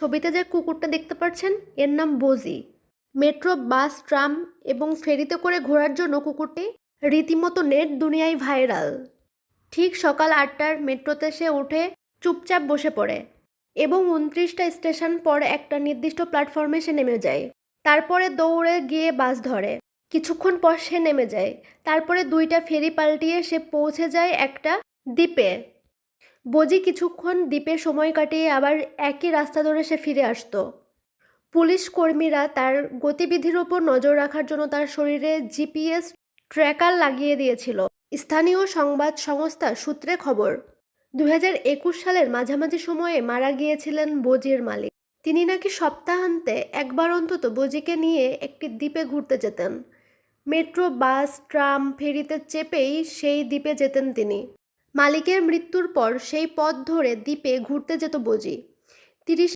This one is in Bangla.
ছবিতে যে কুকুরটা দেখতে পাচ্ছেন এর নাম বজি। মেট্রো, বাস, ট্রাম এবং ফেরিতে করে ঘোরার জন্য কুকুরটি রীতিমতো নেট দুনিয়ায় ভাইরাল। ঠিক সকাল 8টার মেট্রোতে সে উঠে চুপচাপ বসে পড়ে এবং 29টা স্টেশন পর একটা নির্দিষ্ট প্ল্যাটফর্মে সে নেমে যায়। তারপরে দৌড়ে গিয়ে বাস ধরে। কিছুক্ষণ পর সে নেমে যায়। তারপরে 2টা ফেরি পাল্টিয়ে সে পৌঁছে যায় একটা দ্বীপে। বজি কিছুক্ষণ দ্বীপে সময় কাটিয়ে আবার একই রাস্তা ধরে সে ফিরে আসতো। পুলিশ কর্মীরা তার গতিবিধির ওপর নজর রাখার জন্য তার শরীরে জিপিএস ট্র্যাকার লাগিয়ে দিয়েছিল। স্থানীয় সংবাদ সংস্থা সূত্রে খবর, 2021 সালের মাঝামাঝি সময়ে মারা গিয়েছিলেন বজির মালিক। তিনি নাকি সপ্তাহান্তে একবার অন্তত বজিকে নিয়ে একটি দ্বীপে ঘুরতে যেতেন। মেট্রো, বাস, ট্রাম, ফেরিতে চেপেই সেই দ্বীপে যেতেন তিনি। মালিকের মৃত্যুর পর সেই পথ ধরে দ্বীপে ঘুরতে যেত বজি। 30